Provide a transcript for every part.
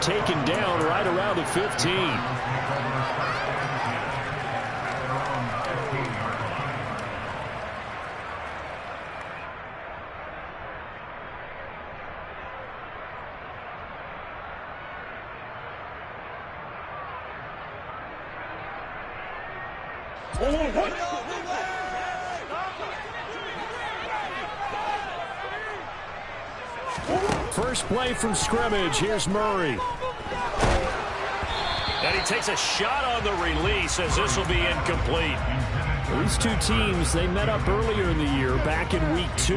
taken down right around the 15. First play from scrimmage. Here's Murray. And he takes a shot on the release as this will be incomplete. These two teams, they met up earlier in the year back in week 2.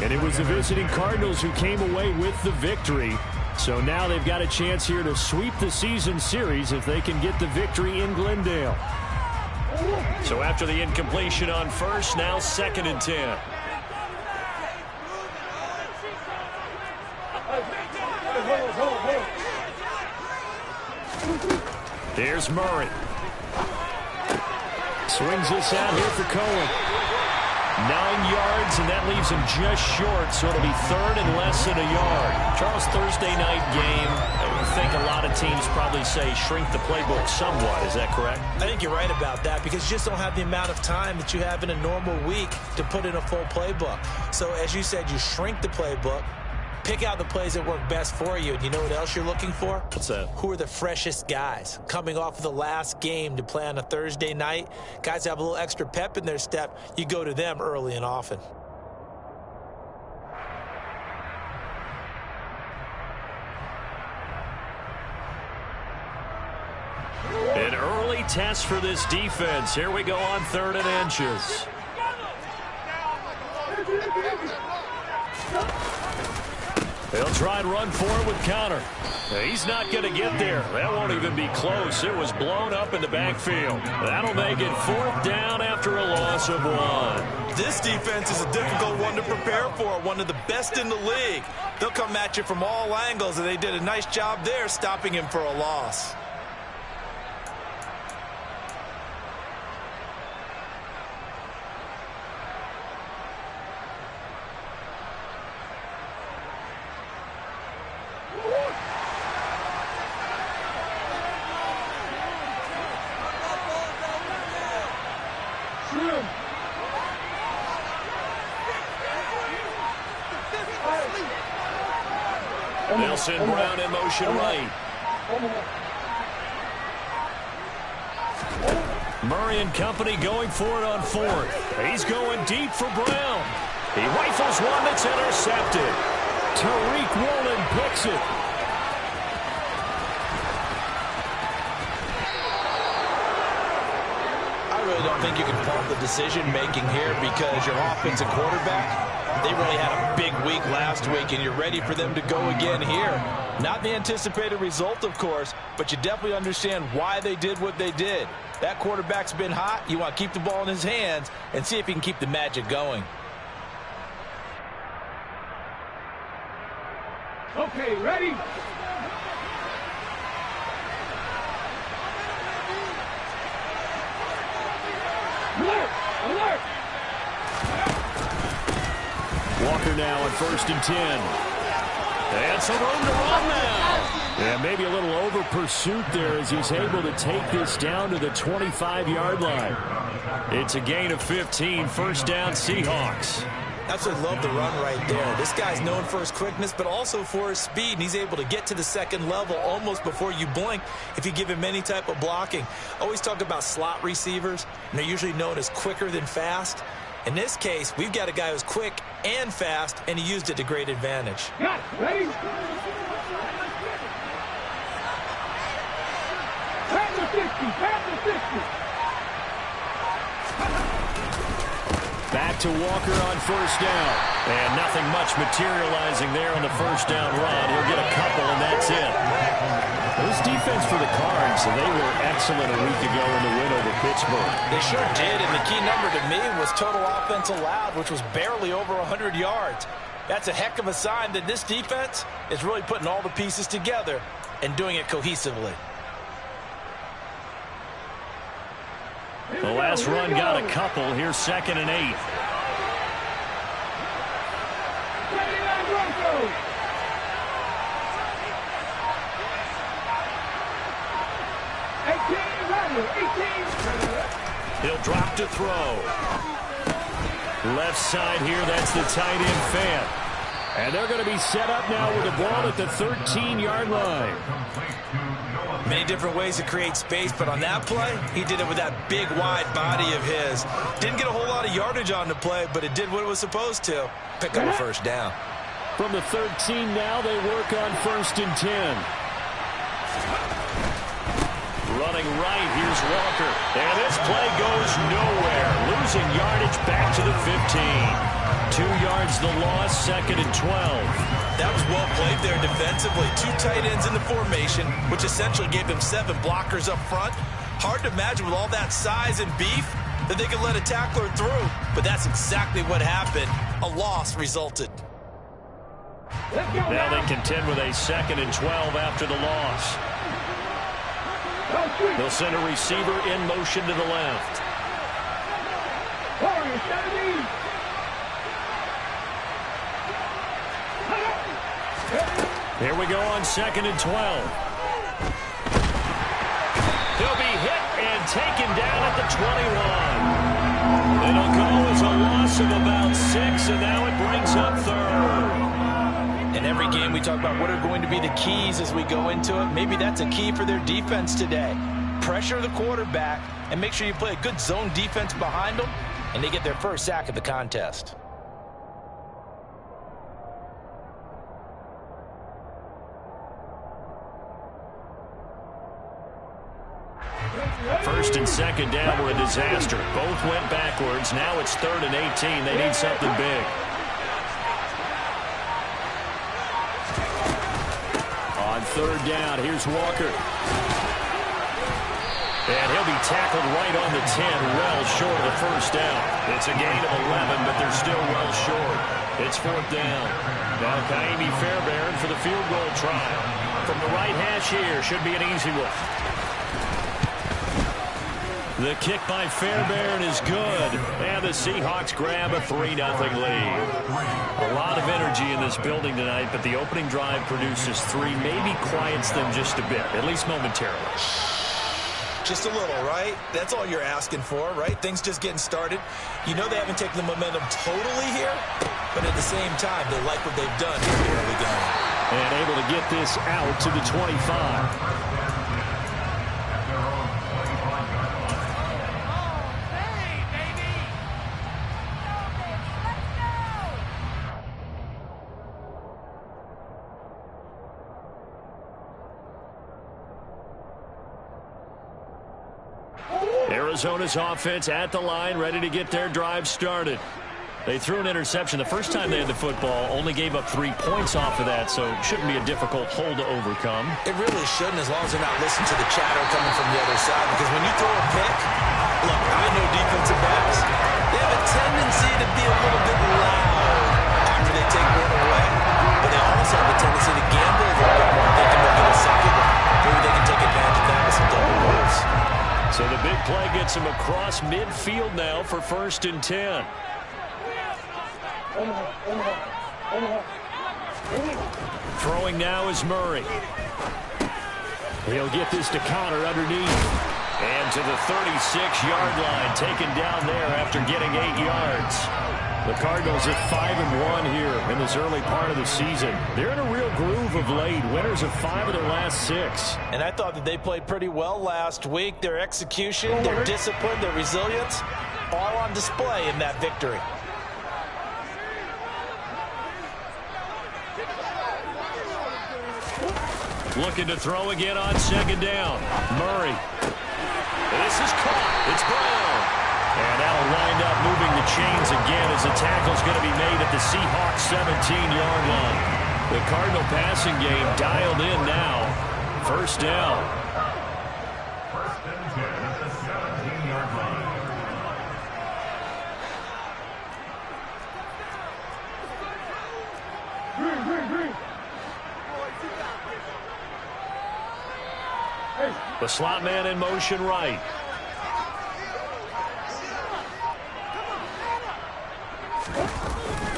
And it was the visiting Cardinals who came away with the victory. So now they've got a chance here to sweep the season series if they can get the victory in Glendale. So after the incompletion on first, now 2nd and 10. Here's Murray. Swings this out here for Cohen. 9 yards, and that leaves him just short, so it'll be 3rd and less than a yard. Charles, Thursday night game, I think a lot of teams probably say shrink the playbook somewhat. Is that correct? I think you're right about that because you just don't have the amount of time that you have in a normal week to put in a full playbook. So as you said, you shrink the playbook, pick out the plays that work best for you. And you know what else you're looking for? What's that? Who are the freshest guys coming off of the last game to play on a Thursday night? Guys have a little extra pep in their step. You go to them early and often. An early test for this defense. Here we go on 3rd and inches. They'll try and run for it with Conner. He's not going to get there. That won't even be close. It was blown up in the backfield. That'll make it 4th down after a loss of 1. This defense is a difficult one to prepare for, one of the best in the league. They'll come at you from all angles, and they did a nice job there stopping him for a loss. Nelson Brown in motion right. Murray and company going for it on 4th. He's going deep for Brown. He rifles one that's intercepted. Tariq Woolen picks it. I really don't think you can fault the decision-making here because your offensive quarterback, they really had a big week last week, and you're ready for them to go again here. Not the anticipated result, of course, but you definitely understand why they did what they did. That quarterback's been hot. You want to keep the ball in his hands and see if he can keep the magic going. Okay, ready? Alert! Alert! Walker now at 1st and 10. And some room to run now. Yeah, maybe a little over pursuit there as he's able to take this down to the 25-yard line. It's a gain of 15, 1st down Seahawks. That's what I love the run right there. This guy's known for his quickness, but also for his speed. And he's able to get to the 2nd level almost before you blink if you give him any type of blocking. Always talk about slot receivers, and they're usually known as quicker than fast. In this case, we've got a guy who's quick and fast, and he used it to great advantage. Got it. Ready? Pass the 50. Pass the 50. Back to Walker on 1st down. And nothing much materializing there on the 1st down run. He'll get a couple, and that's it. This defense for the Cards, they were excellent a week ago in the win over Pittsburgh. They sure did, and the key number to me was total offense allowed, which was barely over 100 yards. That's a heck of a sign that this defense is really putting all the pieces together and doing it cohesively. The last run got a couple. Here's 2nd and 8. He'll drop to throw. Left side here, that's the tight end Fant. And they're going to be set up now with the ball at the 13-yard line. Many different ways to create space, but on that play, he did it with that big, wide body of his. Didn't get a whole lot of yardage on the play, but it did what it was supposed to. Pick up a first down. From the 13 now, they work on 1st and 10. Running right, here's Walker. And this play goes nowhere. Losing yardage back to the 15. 2 yards the loss, 2nd and 12. That was well played there defensively. 2 tight ends in the formation, which essentially gave them 7 blockers up front. Hard to imagine with all that size and beef that they could let a tackler through. But that's exactly what happened. A loss resulted. Now they contend with a 2nd and 12 after the loss. They'll send a receiver in motion to the left. Here we go on 2nd and 12. He'll be hit and taken down at the 21. It'll go as a loss of about 6, and now it brings up 3rd. In every game, we talk about what are going to be the keys as we go into it. Maybe that's a key for their defense today. Pressure the quarterback and make sure you play a good zone defense behind them, and they get their first sack of the contest. First and 2nd down were a disaster. Both went backwards. Now it's 3rd and 18. They need something big. On 3rd down, here's Walker. And he'll be tackled right on the 10, well short of the first down. It's a gain of 11, but they're still well short. It's 4th down. Now Ka'imi Fairbairn for the field goal try. From the right hash here, should be an easy one. The kick by Fairbairn is good. And the Seahawks grab a 3-0 lead. A lot of energy in this building tonight, but the opening drive produces 3, maybe quiets them just a bit, at least momentarily. Just a little, right? That's all you're asking for, right? Things just getting started. You know they haven't taken the momentum totally here, but at the same time, they like what they've done here early going. And able to get this out to the 25. Arizona's offense at the line, ready to get their drive started. They threw an interception the first time they had the football, only gave up 3 points off of that, so it shouldn't be a difficult hole to overcome. It really shouldn't, as long as they're not listening to the chatter coming from the other side, because when you throw a pick, look, I know defensive backs, they have a tendency to be a little bit loud after they take one away, but they also have a tendency to gamble a little bit more, thinking they'll get a second one. Maybe they can take advantage of that with some double moves. So the big play gets him across midfield now for 1st and 10. Throwing now is Murray. He'll get this to Connor underneath. And to the 36-yard line, taken down there after getting 8 yards. The Cardinals at 5-1 here in this early part of the season. They're in a real groove of late. Winners of 5 of their last 6. And I thought that they played pretty well last week. Their execution, their discipline, their resilience, all on display in that victory. Looking to throw again on 2nd down. Murray. This is caught. It's Brown. And that'll wind up moving the chains again as the tackle's going to be made at the Seahawks 17-yard line. The Cardinal passing game dialed in now. 1st down. The slot man in motion right.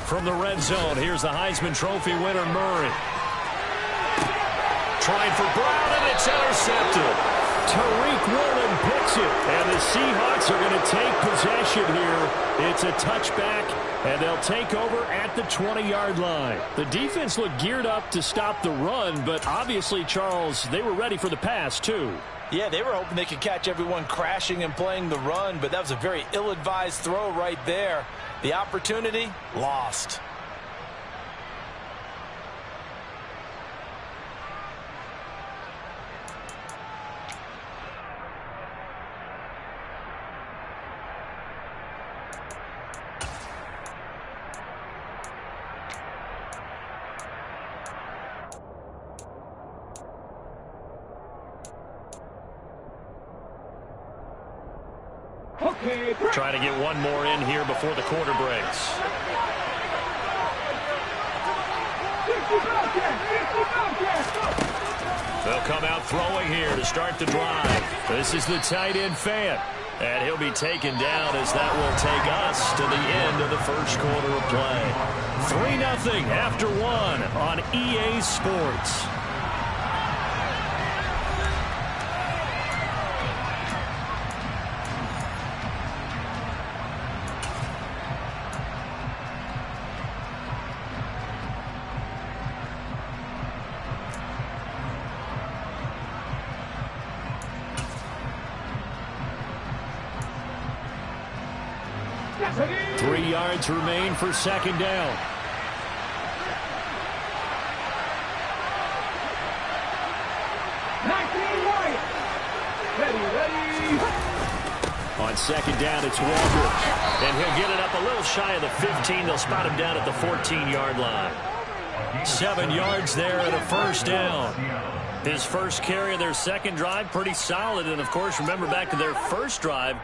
From the red zone, here's the Heisman Trophy winner, Murray. Trying for Brown, and it's intercepted. Tariq Woolen picks it. And the Seahawks are going to take possession here. It's a touchback, and they'll take over at the 20-yard line. The defense looked geared up to stop the run, but obviously, Charles, they were ready for the pass, too. Yeah, they were hoping they could catch everyone crashing and playing the run, but that was a very ill-advised throw right there. The opportunity, lost. Trying to get one more in here before the quarter breaks. They'll come out throwing here to start the drive. This is the tight end Fant. And he'll be taken down as that will take us to the end of the first quarter of play. 3-0 after one on EA Sports. Remain for second down. On second down, it's Walker. And he'll get it up a little shy of the 15. They'll spot him down at the 14-yard line. 7 yards there and a first down. His first carry of their second drive, pretty solid. And, of course, remember back to their first drive,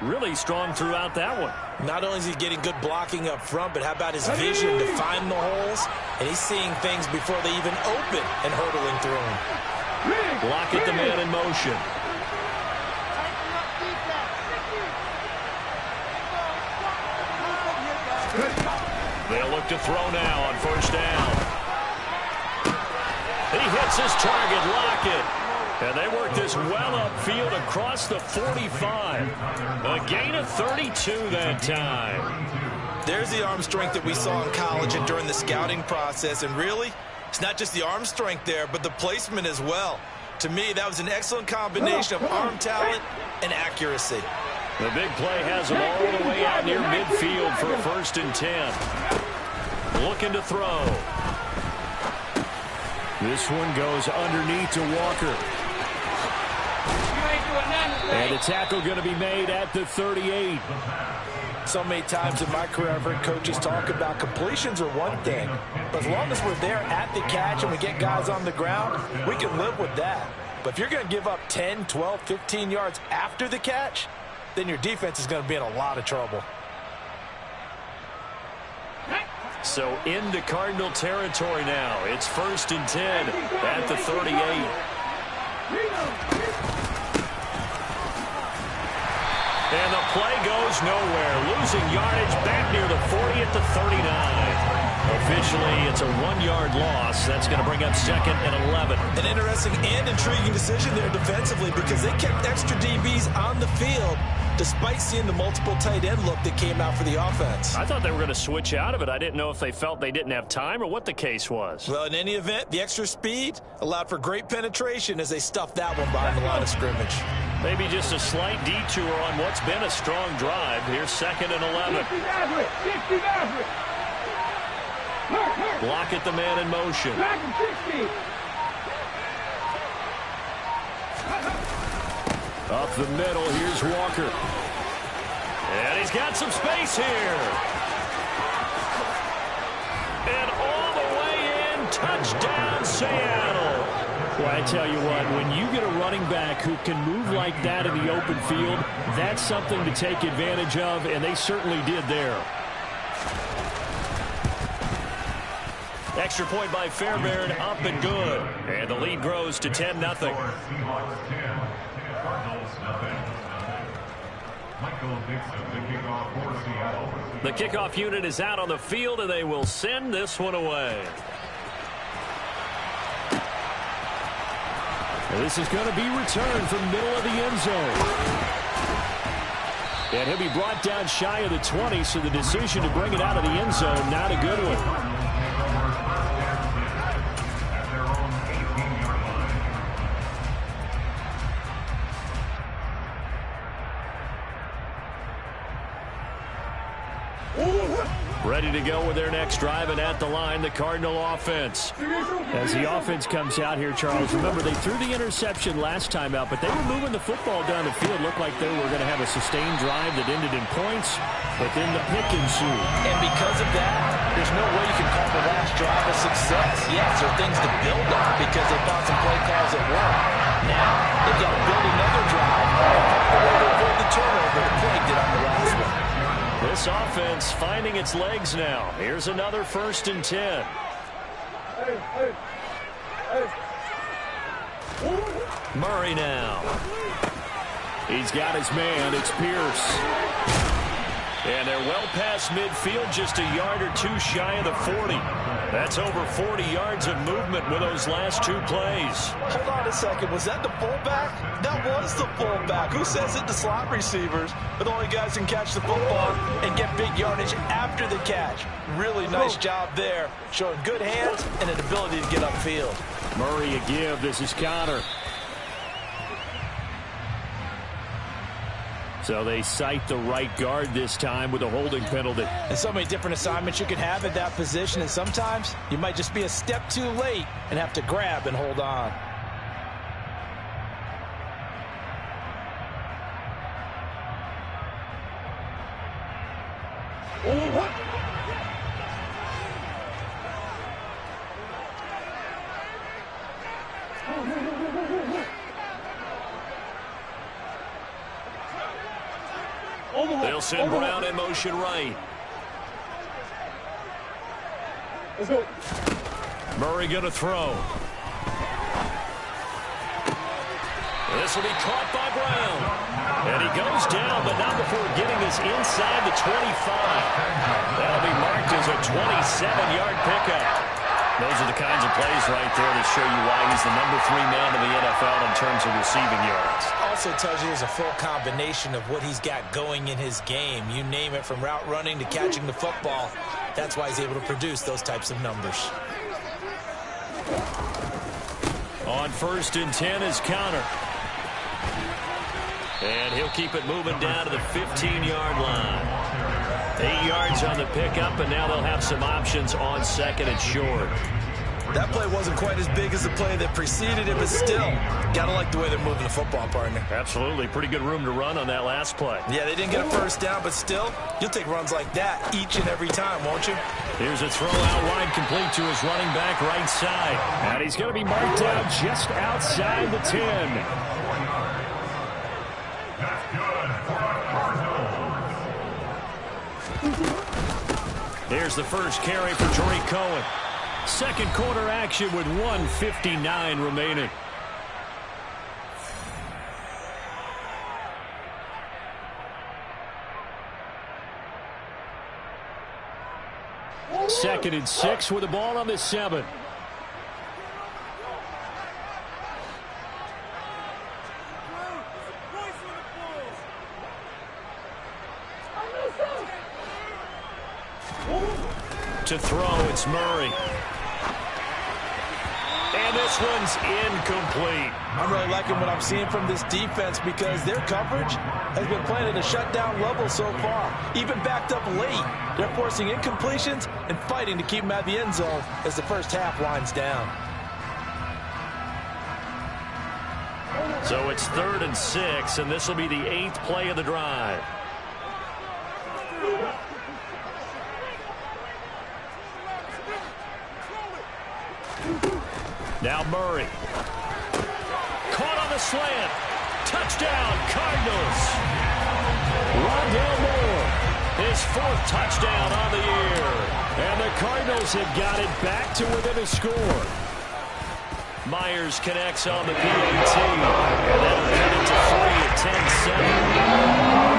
really strong throughout that one. Not only is he getting good blocking up front, but how about his vision to find the holes? And he's seeing things before they even open and hurdling through them. Lockett, the man in motion. They'll look to throw now on first down. He hits his target, Lockett. And they work this well upfield across the 45. A gain of 32 that time. There's the arm strength that we saw in college and during the scouting process. And really, it's not just the arm strength there, but the placement as well. To me, that was an excellent combination of arm talent and accuracy. The big play has him all the way out near midfield for a 1st and 10. Looking to throw. This one goes underneath to Walker. And a tackle going to be made at the 38. So many times in my career, I've heard coaches talk about completions are one thing. But as long as we're there at the catch and we get guys on the ground, we can live with that. But if you're going to give up 10, 12, 15 yards after the catch, then your defense is going to be in a lot of trouble. So into Cardinal territory now. It's 1st and 10 at the 38. And the play goes nowhere. Losing yardage back near the 40 at the 39. Officially, it's a 1-yard loss. That's going to bring up 2nd and 11. An interesting and intriguing decision there defensively because they kept extra DBs on the field despite seeing the multiple tight end look that came out for the offense. I thought they were going to switch out of it. I didn't know if they felt they didn't have time or what the case was. Well, in any event, the extra speed allowed for great penetration as they stuffed that one behind the line of scrimmage. Maybe just a slight detour on what's been a strong drive. Here's 2nd and 11. Lockett, the man in motion. Up the middle, here's Walker. And he's got some space here. And all the way in, touchdown Seattle. Well, I tell you what, when you get a running back who can move like that in the open field, that's something to take advantage of, and they certainly did there. Extra point by Fairbairn, up and good. And the lead grows to 10-0. The kickoff unit is out on the field, and they will send this one away. This is going to be returned from middle of the end zone. And he'll be brought down shy of the 20, so the decision to bring it out of the end zone, not a good one. Ready to go with their next drive, and at the line, the Cardinal offense. As the offense comes out here, Charles, remember they threw the interception last time out, but they were moving the football down the field. Looked like they were going to have a sustained drive that ended in points, but then the pick ensued. And because of that, there's no way you can call the last drive a success. Yes, there are things to build on because they found some play calls that work. Now, they've got to build another drive and find a way to avoid the turnover that plagued it on the last one. This offense finding its legs now. Here's another 1st and 10. Murray now. He's got his man. It's Pierce. And they're well past midfield, just a yard or two shy of the 40. That's over 40 yards of movement with those last 2 plays. Hold on a second. Was that the fullback? That was the fullback. Who says it? The slot receivers are the only guys who can catch the football and get big yardage after the catch. Really nice job there, showing good hands and an ability to get upfield. Murray a give. This is Connor. So they cite the right guard this time with a holding penalty. And so many different assignments you can have at that position, and sometimes you might just be a step too late and have to grab and hold on. They'll send Brown in motion right. Let's go. Murray going to throw. This will be caught by Brown. And he goes down, but not before getting this inside the 25. That'll be marked as a 27-yard pickup. Those are the kinds of plays right there that show you why he's the number 3 man in the NFL in terms of receiving yards. Also tells you there's a full combination of what he's got going in his game. You name it, from route running to catching the football. That's why he's able to produce those types of numbers. On 1st and 10 is Connor. And he'll keep it moving down to the 15-yard line. 8 yards on the pickup, and now they'll have some options on 2nd and short. That play wasn't quite as big as the play that preceded it, but still, gotta like the way they're moving the football, partner. Absolutely. Pretty good room to run on that last play. Yeah, they didn't get a first down, but still, you'll take runs like that each and every time, won't you? Here's a throw out wide, complete to his running back right side. And he's going to be marked down just outside the 10. Here's the first carry for Tariq Cohen. 2nd quarter action with 1:59 remaining. Second and 6 with the ball on the 7. To throw, it's Murray. And this one's incomplete. I'm really liking what I'm seeing from this defense because their coverage has been playing at a shutdown level so far. Even backed up late, they're forcing incompletions and fighting to keep them out of the end zone as the first half winds down. So it's 3rd and 6, and this will be the 8th play of the drive. Now Murray. Caught on the slant. Touchdown, Cardinals. Rondale Moore, his 4th touchdown on the year. And the Cardinals have got it back to within a score. Myers connects on the PAT. And that'll cut it to 3 at 10-7.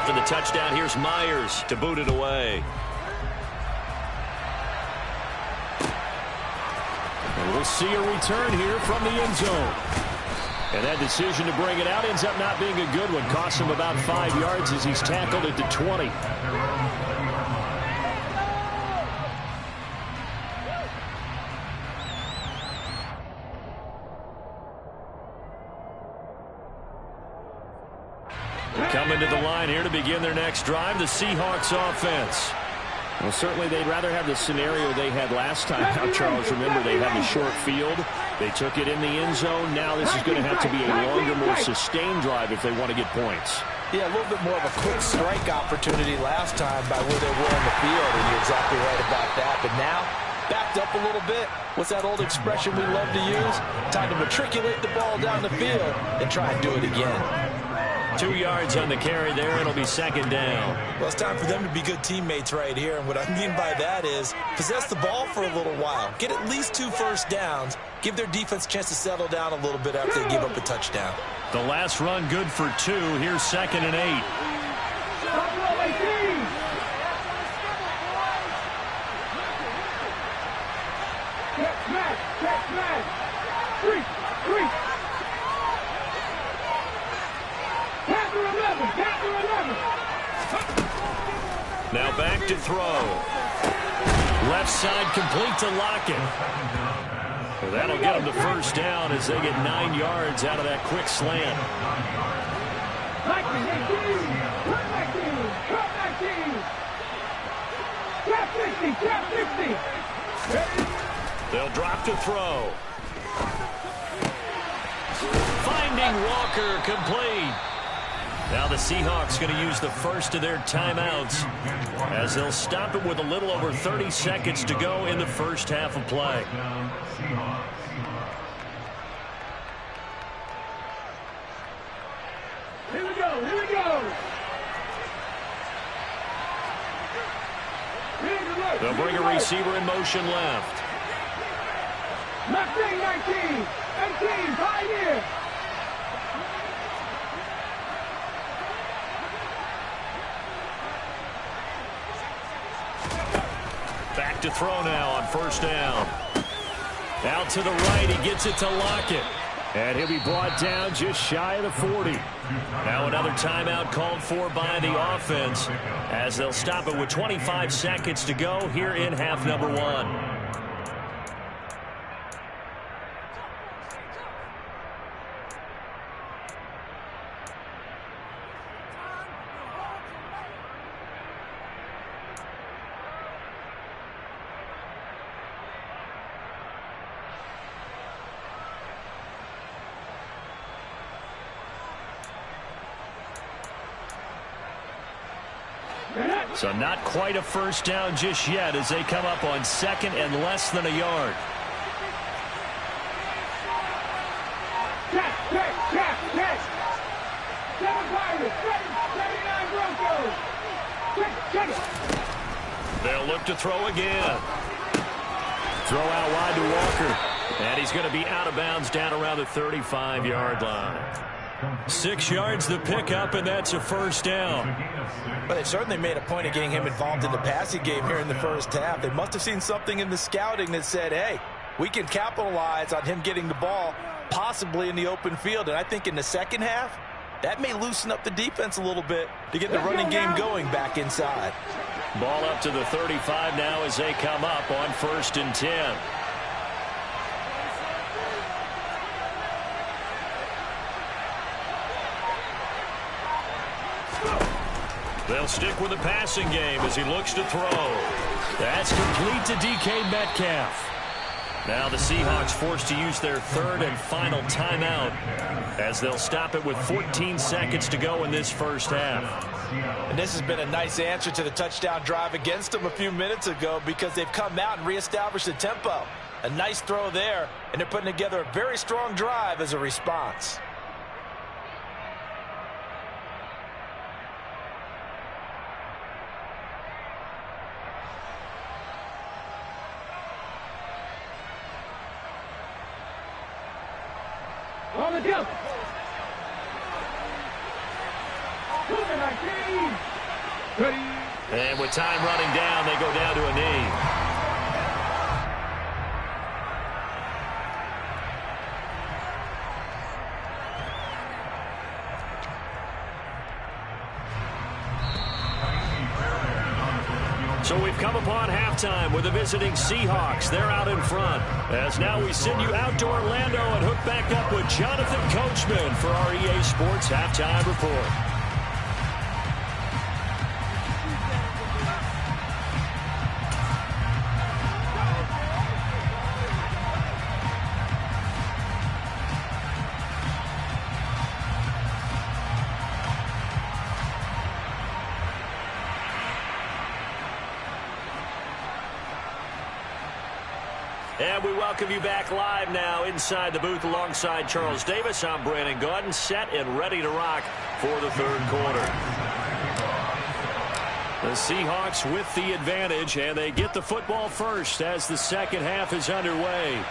The touchdown, here's Myers to boot it away. We'll see a return here from the end zone. And that decision to bring it out ends up not being a good one. Costs him about 5 yards as he's tackled at the 20. Coming to the line here to begin their next drive, the Seahawks offense. Well, certainly they'd rather have the scenario they had last time out, Charles. Remember, they had the short field. They took it in the end zone. Now this is going to have to be a longer, more sustained drive if they want to get points. Yeah, a little bit more of a quick strike opportunity last time by where they were on the field, and you're exactly right about that. But now, backed up a little bit. What's that old expression we love to use? Time to matriculate the ball down the field and try and do it again. 2 yards on the carry there. It'll be second down. Well, it's time for them to be good teammates right here. And what I mean by that is possess the ball for a little while. Get at least 2 first downs. Give their defense a chance to settle down a little bit after they give up a touchdown. The last run good for 2. Here's 2nd and 8. Now back to throw. Left side complete to Lockett. Well, that'll get them to first down as they get 9 yards out of that quick slant. They'll drop to throw. Finding Walker, complete. Now the Seahawks going to use the first of their timeouts as they'll stop it with a little over 30 seconds to go in the first half of play. Here we go, here we go. They'll bring a receiver in motion left. 19, 18, Pioneer. Back to throw now on first down. Out to the right, he gets it to Lockett. And he'll be brought down just shy of the 40. Now another timeout called for by the offense as they'll stop it with 25 seconds to go here in half number 1. So not quite a first down just yet as they come up on 2nd and less than a yard. Check. 7 Pirates, 79 Broncos. Check it. They'll look to throw again. Throw out wide to Walker. And he's going to be out of bounds down around the 35-yard line. 6 yards the pickup, and that's a first down. Well, they've certainly made a point of getting him involved in the passing game here in the first half. They must have seen something in the scouting that said, hey, we can capitalize on him getting the ball possibly in the open field. And I think in the second half, that may loosen up the defense a little bit to get the running game going back inside. Ball up to the 35 now as they come up on 1st and 10. They'll stick with the passing game as he looks to throw. That's complete to DK Metcalf. Now the Seahawks forced to use their 3rd and final timeout as they'll stop it with 14 seconds to go in this first half. And this has been a nice answer to the touchdown drive against them a few minutes ago because they've come out and reestablished the tempo. A nice throw there, and they're putting together a very strong drive as a response. On the jump. And with time running down, they go down to a knee. So we've come upon halftime with the visiting Seahawks. They're out in front. As now we send you out to Orlando and hook back up with Jonathan Coachman for our EA Sports Halftime Report. And we welcome you back live now inside the booth alongside Charles Davis. I'm Brandon Gaudin, set and ready to rock for the third quarter. The Seahawks with the advantage, and they get the football first as the second half is underway.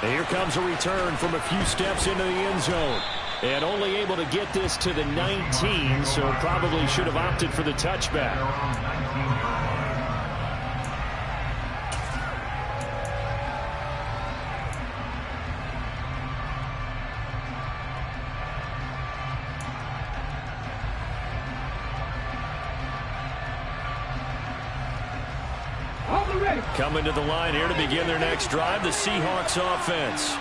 And here comes a return from a few steps into the end zone. And only able to get this to the 19, so probably should have opted for the touchback. Coming to the line here to begin their next drive, the Seahawks offense.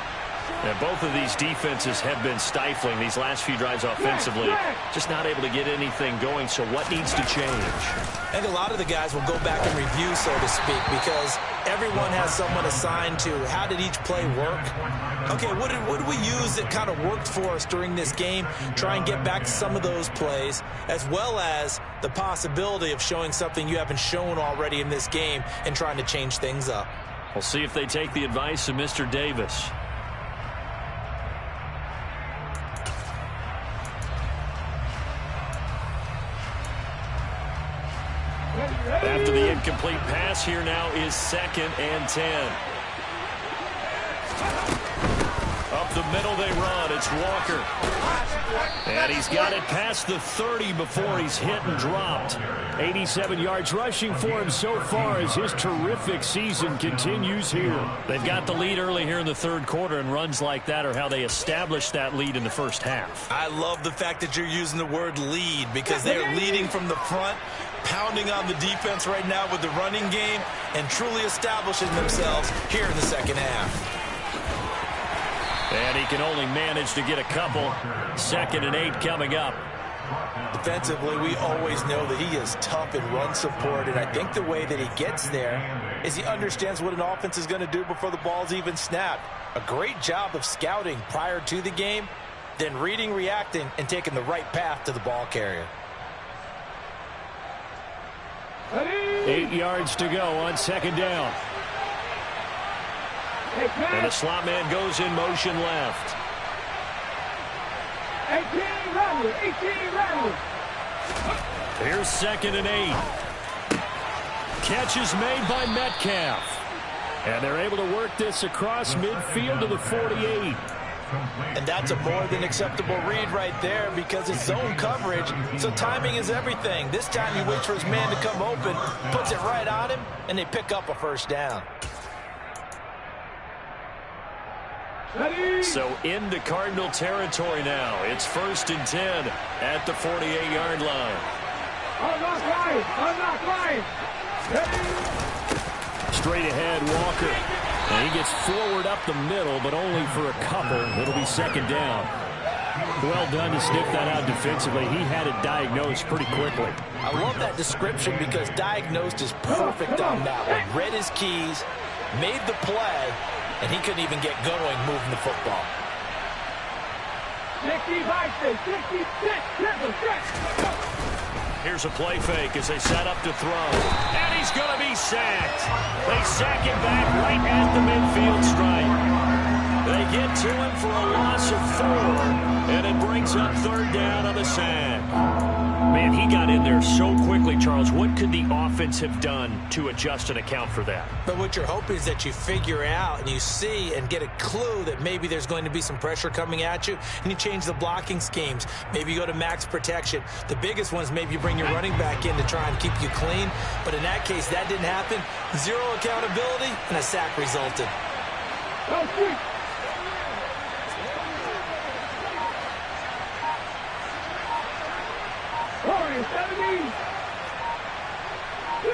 And both of these defenses have been stifling these last few drives offensively. Just not able to get anything going, so what needs to change? I think a lot of the guys will go back and review, so to speak, because everyone has someone assigned to how did each play work. Okay, what did we use that kind of worked for us during this game? Try and get back to some of those plays, as well as the possibility of showing something you haven't shown already in this game and trying to change things up. We'll see if they take the advice of Mr. Davis. After the incomplete pass, here now is 2nd and 10. Up the middle they run. It's Walker. And he's got it past the 30 before he's hit and dropped. 87 yards rushing for him so far as his terrific season continues here. They've got the lead early here in the third quarter, and runs like that are how they established that lead in the first half. I love the fact that you're using the word lead, because they're leading from the front, pounding on the defense right now with the running game, and truly establishing themselves here in the second half. And he can only manage to get a couple. 2nd and 8 coming up. Defensively, we always know that he is tough in run support, and I think the way that he gets there is he understands what an offense is going to do before the ball's even snapped. A great job of scouting prior to the game, then reading, reacting, and taking the right path to the ball carrier. 8 yards to go on 2nd down. And the slot man goes in motion left. 18 Rattler, 18 Rattler. Here's 2nd and 8. Catch is made by Metcalf. And they're able to work this across midfield to the 48. And that's a more than acceptable read right there, because it's zone coverage, so timing is everything. This time he waits for his man to come open, puts it right on him, and they pick up a first down. So into Cardinal territory now. It's 1st and 10 at the 48-yard line. Unlock line, unlock line. Straight ahead, Walker. And he gets forward up the middle, but only for a couple. It'll be 2nd down. Well done to sniff that out defensively. He had it diagnosed pretty quickly. I love that description, because diagnosed is perfect on that one. Read his keys, made the play, and he couldn't even get going moving the football. 65, 66, triple stretch. Here's a play fake as they set up to throw. And he's going to be sacked. They sack him back right at the midfield stripe. They get to him for a loss of 4. And it brings up 3rd down on the sack. Man, he got in there so quickly, Charles. What could the offense have done to adjust and account for that? But what you're hoping is that you figure out and you see and get a clue that maybe there's going to be some pressure coming at you, and you change the blocking schemes. Maybe you go to max protection. The biggest one is maybe you bring your running back in to try and keep you clean. But in that case, that didn't happen. 0 accountability, and a sack resulted. Go, sweet.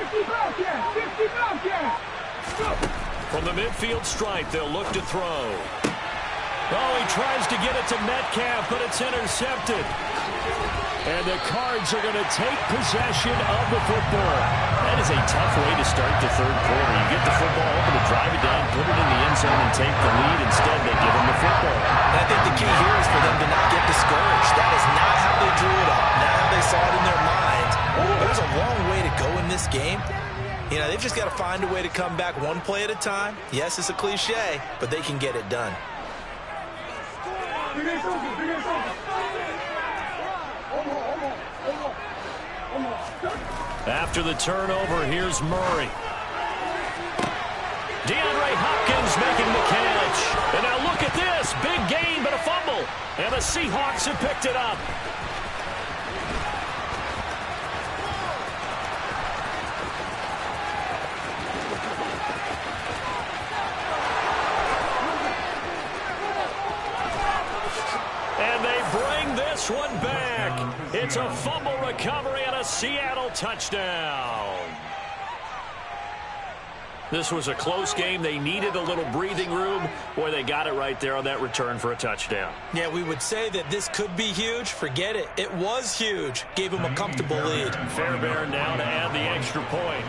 50 Bobcat! 50 Bobcat! Go! From the midfield stripe, they'll look to throw. Oh, he tries to get it to Metcalf, but it's intercepted. And the Cards are going to take possession of the football. That is a tough way to start the third quarter. You get the football open to drive it down, put it in the end zone, and take the lead. Instead, they give them the football. And I think the key here is for them to not get discouraged. That is not how they drew it up, not how they saw it in their minds. There's a long way to go in this game. You know, they've just got to find a way to come back one play at a time. Yes, it's a cliche, but they can get it done. After the turnover, here's Murray. DeAndre Hopkins making the catch. And now look at this. Big gain, but a fumble. And the Seahawks have picked it up. And they bring this one back. It's a fumble recovery and a Seattle touchdown. This was a close game. They needed a little breathing room. Boy, they got it right there on that return for a touchdown. Yeah, we would say that this could be huge. Forget it. It was huge. Gave them a comfortable lead. Fairbairn down to add the extra point.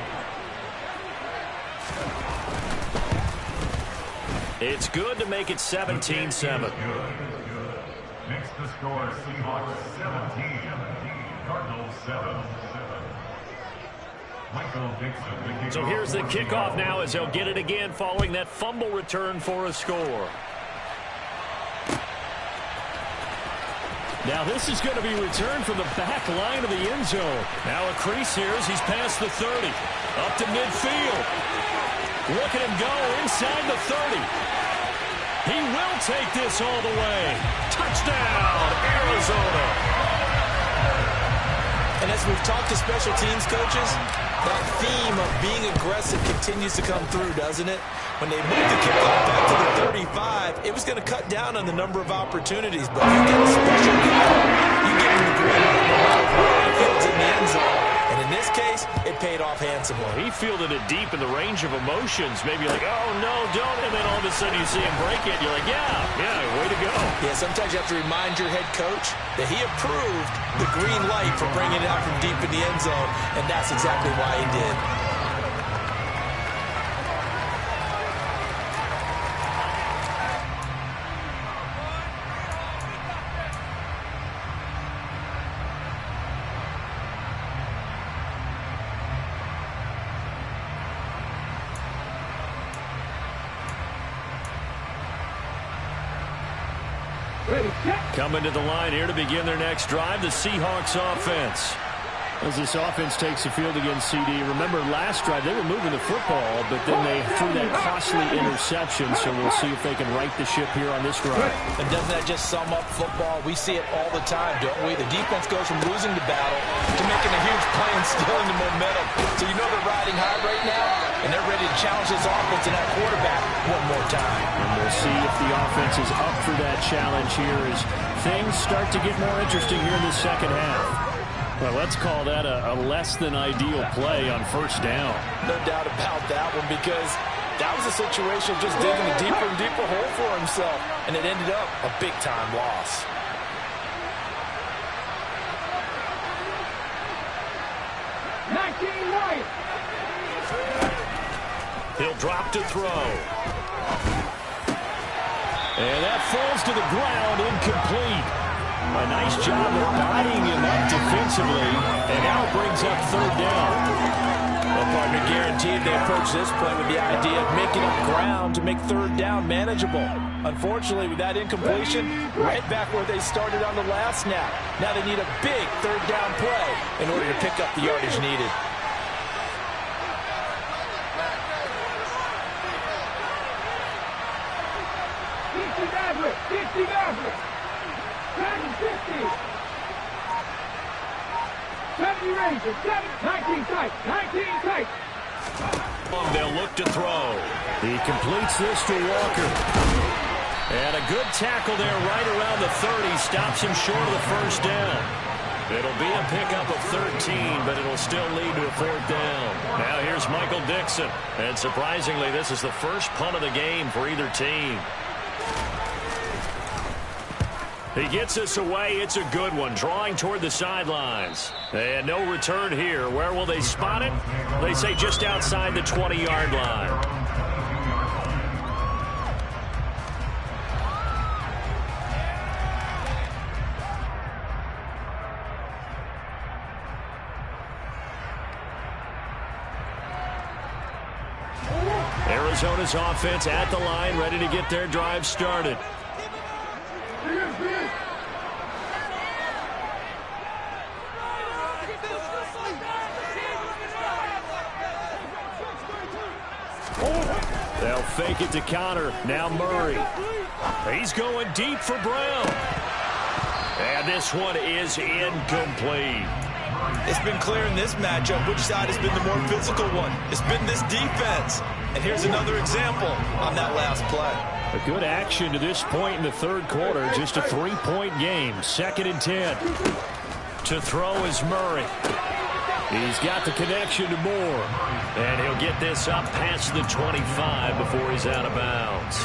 It's good to make it 17-7. Next to score, Seahawks 17, Cardinals 7. Michael Dixon. So here's the kickoff now as they'll get it again following that fumble return for a score. Now this is going to be returned from the back line of the end zone. Now a crease here as he's past the 30. Up to midfield. Look at him go inside the 30. He will take this all the way. Touchdown, Arizona. And as we've talked to special teams coaches, that theme of being aggressive continues to come through, doesn't it? When they moved the kickoff back to the 35, it was going to cut down on the number of opportunities. But you get a special guy, you give him the green light no matter where he fields in the end zone. And in this case, it paid off handsomely. Well, he fielded it deep in the range of emotions. Maybe like, oh, no, don't. And then all of a sudden you see him break it. You're like, yeah, way to go. Yeah, sometimes you have to remind your head coach that he approved the green light for bringing it out from deep in the end zone. And that's exactly why he did. Coming to the line here to begin their next drive, the Seahawks offense. As this offense takes the field against CD, remember last drive they were moving the football, but then they threw that costly interception, so we'll see if they can right the ship here on this drive. And doesn't that just sum up football? We see it all the time, don't we? The defense goes from losing the battle to making a huge play and stealing the momentum. So you know they're riding high right now, and they're ready to challenge this offense and that quarterback one more time. And we'll see if the offense is up for that challenge here as things start to get more interesting here in the second half. Well, let's call that a less than ideal play on first down. No doubt about that one, because that was a situation of just digging a deeper and deeper hole for himself, and it ended up a big-time loss. He'll drop to throw. And that falls to the ground, incomplete. A nice job of bodying him up defensively, and now brings up third down. Well, partner, guaranteed they approach this play with the idea of making up ground to make third down manageable. Unfortunately, with that incompletion, right back where they started on the last snap. Now they need a big third down play in order to pick up the yardage needed. They'll look to throw. He completes this to Walker. And a good tackle there right around the 30. Stops him short of the first down. It'll be a pickup of 13, but it'll still lead to a 4th down. Now here's Michael Dixon. And surprisingly, this is the first punt of the game for either team. He gets us away. It's a good one, drawing toward the sidelines. And no return here. Where will they spot it? They say just outside the 20-yard line. Arizona's offense at the line, ready to get their drive started. They'll fake it to counter. Now Murray. He's going deep for Brown. And this one is incomplete. It's been clear in this matchup which side has been the more physical one. It's been this defense. And here's another example on that last play. A good action to this point in the 3rd quarter. Just a 3-point game. 2nd and 10. To throw is Murray. He's got the connection to Moore. And he'll get this up past the 25 before he's out of bounds.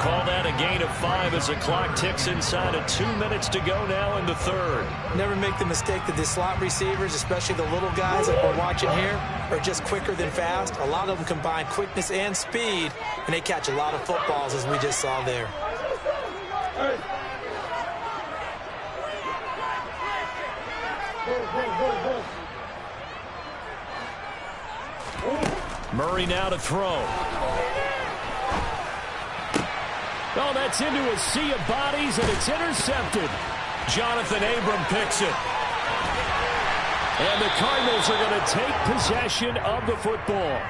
Call that a gain of 5 as the clock ticks inside of 2 minutes to go now in the 3rd. Never make the mistake that the slot receivers, especially the little guys that we're watching here, are just quicker than fast. A lot of them combine quickness and speed, and they catch a lot of footballs, as we just saw there. Murray now to throw. Oh, that's into a sea of bodies, and it's intercepted. Jonathan Abram picks it. And the Cardinals are going to take possession of the football.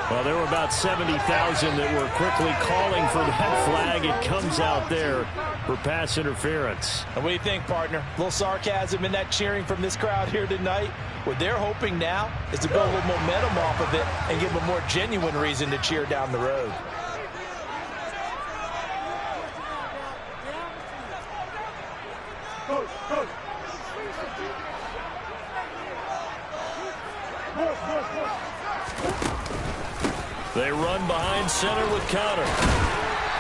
Well, there were about 70,000 that were quickly calling for that flag. It comes out there for pass interference. And what do you think, partner? A little sarcasm in that cheering from this crowd here tonight. What they're hoping now is to go a little momentum off of it and give them a more genuine reason to cheer down the road. They run behind center with counter.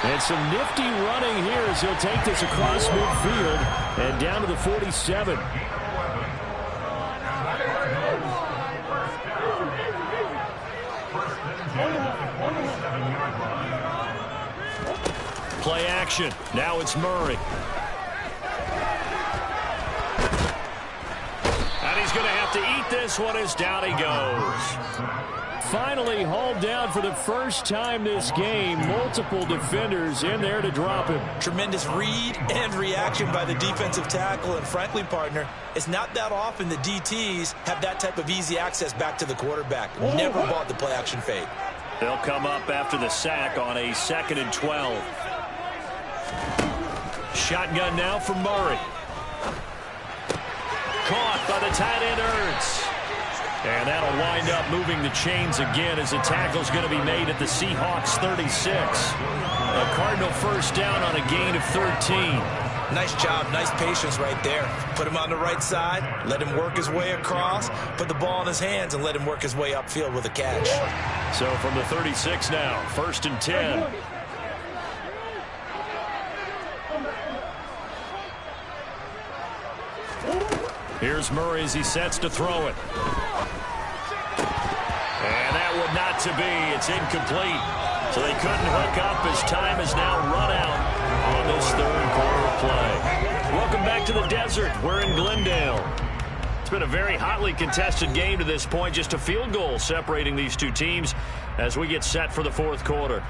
And some nifty running here as he'll take this across midfield and down to the 47. Play action. Now it's Murray. And he's going to have to eat this one as down he goes. Finally hauled down for the first time this game. Multiple defenders in there to drop him. Tremendous read and reaction by the defensive tackle. And frankly, partner, it's not that often the DTs have that type of easy access back to the quarterback. Never bought the play action fake. They'll come up after the sack on a 2nd and 12. Shotgun now for Murray. Caught by the tight end Ertz. And that'll wind up moving the chains again as the tackle's going to be made at the Seahawks 36. A Cardinal first down on a gain of 13. Nice job, nice patience right there. Put him on the right side, let him work his way across, put the ball in his hands, and let him work his way upfield with a catch. So from the 36 now, 1st and 10. Here's Murray as he sets to throw it. And that would not to be. It's incomplete. So they couldn't hook up as time is now run out on this 3rd quarter play. Welcome back to the desert. We're in Glendale. It's been a very hotly contested game to this point. Just a field goal separating these two teams as we get set for the 4th quarter.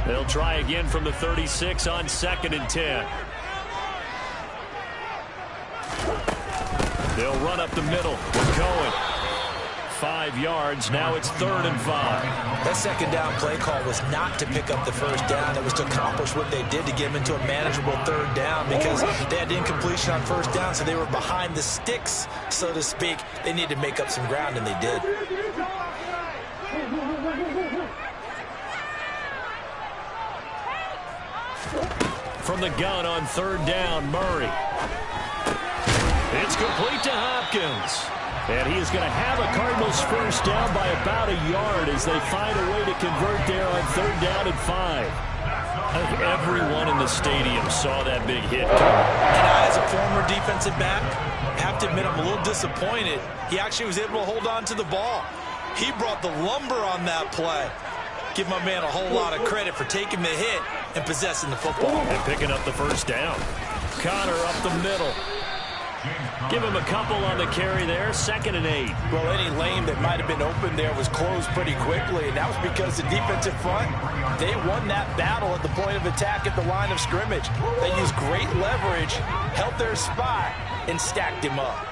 They'll try again from the 36 on 2nd and 10. They'll run up the middle with Cohen. 5 yards. Now it's 3rd and 5. That 2nd down play call was not to pick up the 1st down. It was to accomplish what they did to get them into a manageable 3rd down because they had incompletion on 1st down, so they were behind the sticks, so to speak. They needed to make up some ground, and they did. from the gun on 3rd down. Murray. It's complete to Hopkins. And he is going to have a Cardinals first down by about a yard as they find a way to convert there on 3rd down and 5. I think everyone in the stadium saw that big hit coming. And I, as a former defensive back, have to admit I'm a little disappointed. He actually was able to hold on to the ball. He brought the lumber on that play. Give my man a whole lot of credit for taking the hit and possessing the football. And picking up the first down. Connor up the middle. Give him a couple on the carry there. 2nd and 8. Well, any lane that might have been open there was closed pretty quickly, and that was because the defensive front, they won that battle at the point of attack at the line of scrimmage. They used great leverage, held their spot, and stacked him up.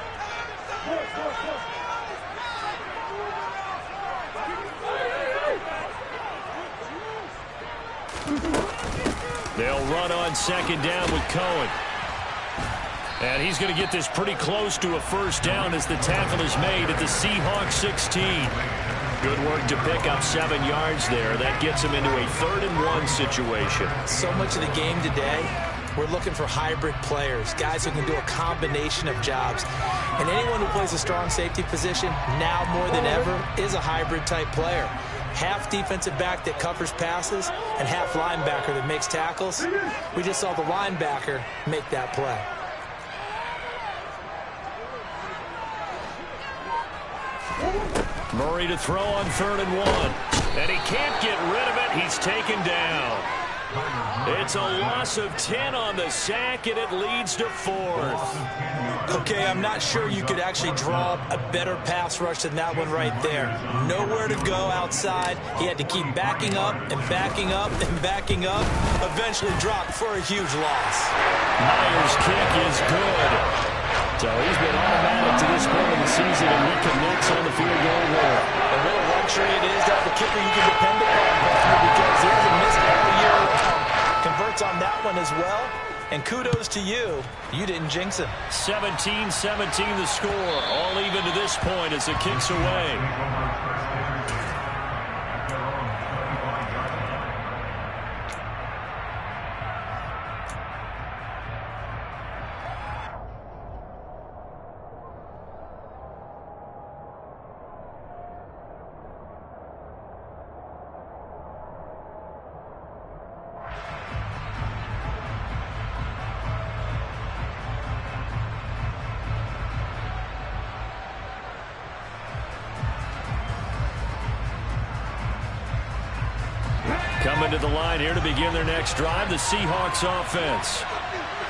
They'll run on 2nd down with Cohen. And he's going to get this pretty close to a first down as the tackle is made at the Seahawks 16. Good work to pick up 7 yards there. That gets him into a 3rd and 1 situation. So much of the game today, we're looking for hybrid players, guys who can do a combination of jobs. And anyone who plays a strong safety position, now more than ever, is a hybrid type player. Half defensive back that covers passes and half linebacker that makes tackles. We just saw the linebacker make that play. Murray to throw on 3rd and 1. And he can't get rid of it. He's taken down. It's a loss of 10 on the sack, and it leads to 4th. Okay, I'm not sure you could actually draw up a better pass rush than that one right there. Nowhere to go outside. He had to keep backing up and backing up and backing up. Eventually dropped for a huge loss. Myers' kick is good. So he's been automatic to this point of the season, and he connects on the field goal there. And what a luxury it is to have a kicker you can depend upon, because he hasn't missed all year long. Converts on that one as well, and kudos to you. You didn't jinx him. 17-17 the score, all even to this point as it kicks away. Coming to the line here to begin their next drive, the Seahawks offense.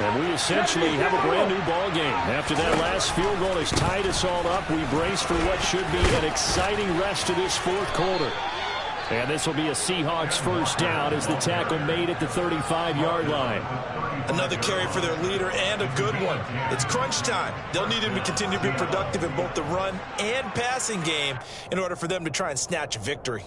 And we essentially have a brand new ball game. After that last field goal has tied us all up, we brace for what should be an exciting rest of this 4th quarter. And this will be a Seahawks first down as the tackle made at the 35-yard line. Another carry for their leader, and a good one. It's crunch time. They'll need him to continue to be productive in both the run and passing game in order for them to try and snatch a victory.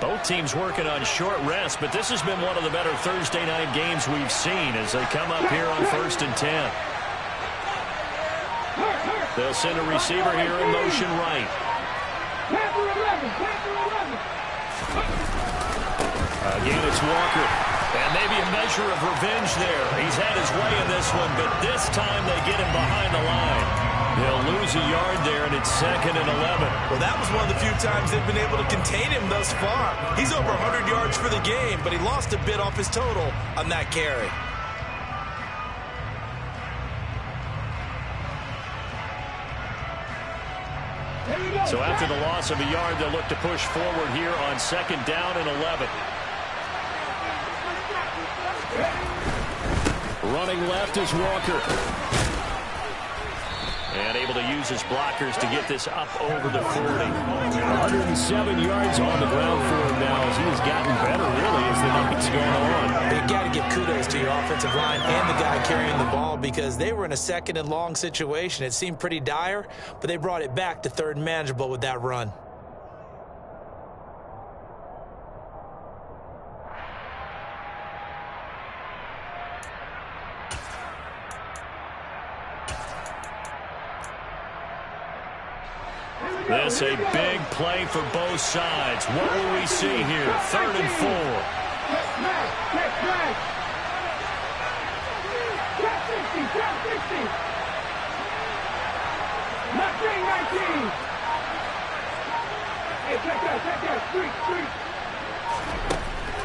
Both teams working on short rest, but this has been one of the better Thursday night games we've seen as they come up here on 1st and 10. They'll send a receiver here in motion right. Again, it's Walker. And maybe a measure of revenge there. He's had his way in this one, but this time they get him behind the line. They'll lose a yard there, and it's 2nd and 11. Well, that was one of the few times they've been able to contain him thus far. He's over 100 yards for the game, but he lost a bit off his total on that carry. So after the loss of a yard, they'll look to push forward here on 2nd down and 11. Running left is Walker. And able to use his blockers to get this up over the 40. 107 yards on the ground for him now as he has gotten better, really, as the night's gone on. You got to give kudos to your offensive line and the guy carrying the ball, because they were in a 2nd and long situation. It seemed pretty dire, but they brought it back to 3rd and manageable with that run. This a big play for both sides. What will we see here? 3rd and 4.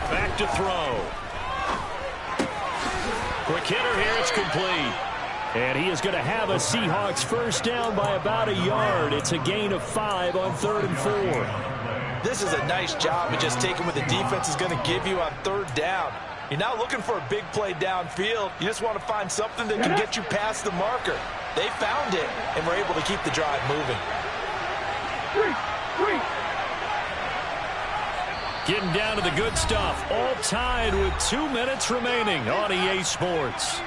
Back to throw. Quick hitter here. It's complete. And he is going to have a Seahawks first down by about a yard. It's a gain of 5 on 3rd and 4. This is a nice job of just taking what the defense is going to give you on 3rd down. You're not looking for a big play downfield. You just want to find something that can get you past the marker. They found it and were able to keep the drive moving. Getting down to the good stuff. All tied with 2 minutes remaining on EA Sports.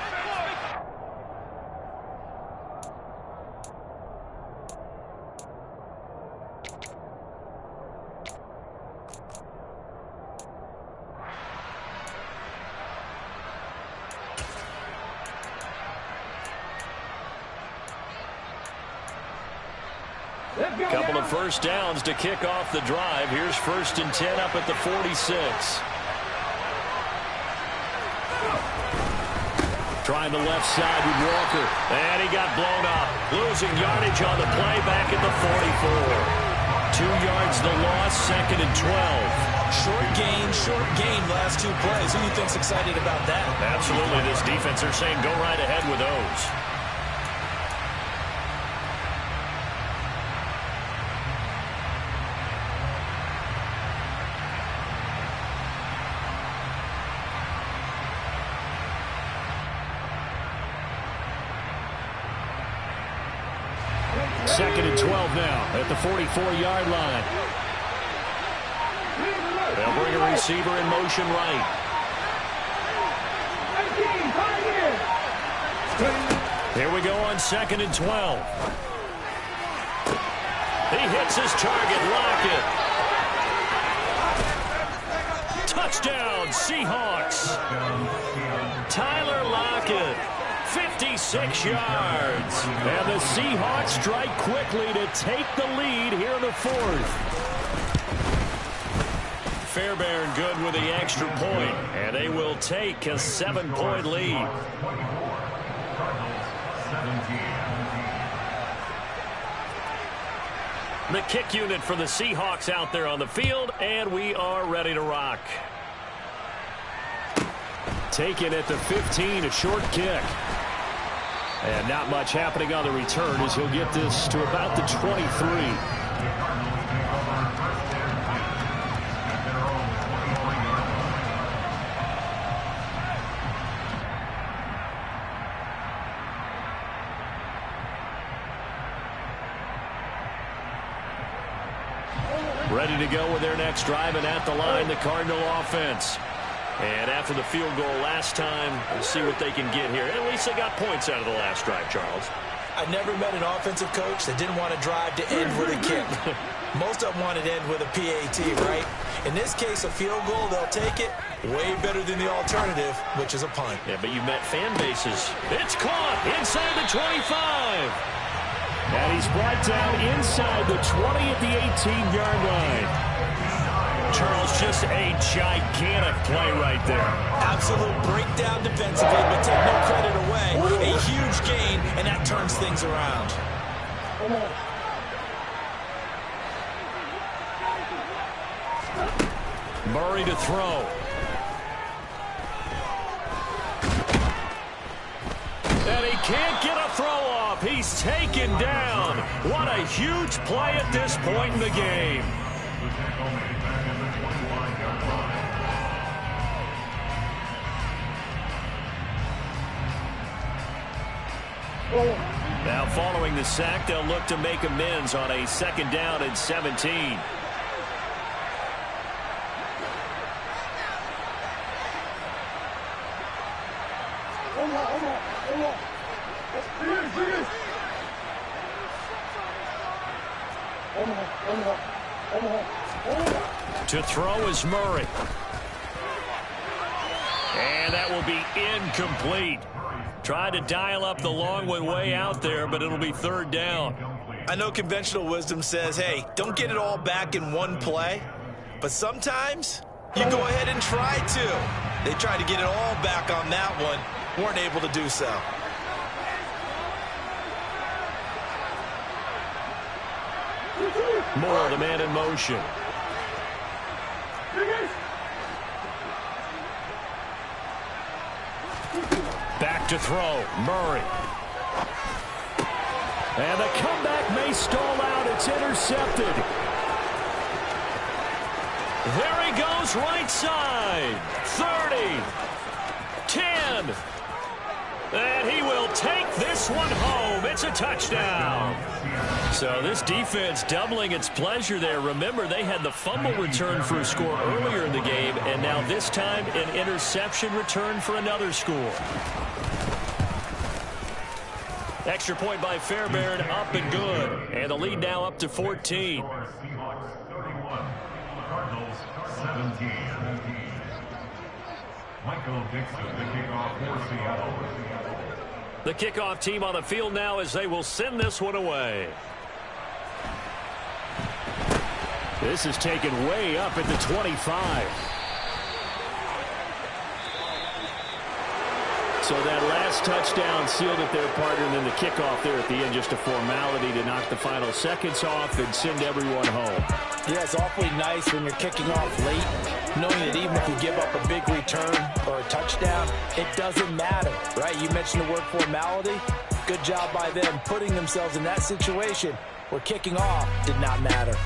Couple of first downs to kick off the drive. Here's 1st and 10 up at the 46. Trying the left side with Walker. And he got blown up. Losing yardage on the play back at the 44. 2 yards the loss, 2nd and 12. Short gain last 2 plays. Who do you think's excited about that? Absolutely. This defense, they're saying go right ahead with those. Second and 12 now at the 44-yard line. They'll bring a receiver in motion right. Here we go on 2nd and 12. He hits his target, Lockett. Touchdown, Seahawks. Tyler Lockett. 56 yards. And the Seahawks strike quickly to take the lead here in the 4th. Fairbairn good with the extra point, and they will take a 7-point lead. The kick unit for the Seahawks out there on the field, and we are ready to rock. Taken at the 15, a short kick. And not much happening on the return as he'll get this to about the 23. Ready to go with their next drive, and at the line, the Cardinal offense. And after the field goal last time, we'll see what they can get here. At least they got points out of the last drive, Charles. I never met an offensive coach that didn't want to drive to end with a kick. Most of them wanted to end with a PAT, right? In this case, a field goal, they'll take it. Way better than the alternative, which is a punt. Yeah, but you met fan bases. It's caught inside the 25. And he's brought down inside the 20 at the 18-yard line. Charles, just a gigantic play right there. Absolute breakdown defensively, but take no credit away. A huge gain, and that turns things around. Murray to throw. And he can't get a throw off. He's taken down. What a huge play at this point in the game. Now following the sack, they'll look to make amends on a 2nd down and 17. To throw is Murray. And that will be incomplete. Tried to dial up the long one way out there, but it'll be 3rd down. I know conventional wisdom says, hey, don't get it all back in one play. But sometimes you go ahead and try to. They tried to get it all back on that one. Weren't able to do so. Moore, the man in motion. Back to throw. Murray. And the comeback may stall out. It's intercepted. There he goes, right side. 30. 10. And he will take this one home. It's a touchdown. So this defense doubling its pleasure there. Remember, they had the fumble return for a score earlier in the game, and now this time an interception return for another score. Extra point by Fairbairn, up and good. And the lead now up to 14. Seahawks 31, Cardinals 17. Michael Dixon, the kickoff for Seattle. The kickoff team on the field now as they will send this one away. This is taken way up at the 25. So that last touchdown sealed it there, partner, and then the kickoff there at the end, just a formality to knock the final seconds off and send everyone home. Yeah, it's awfully nice when you're kicking off late, knowing that even if you give up a big return or a touchdown, it doesn't matter, right? You mentioned the word formality. Good job by them putting themselves in that situation where kicking off did not matter.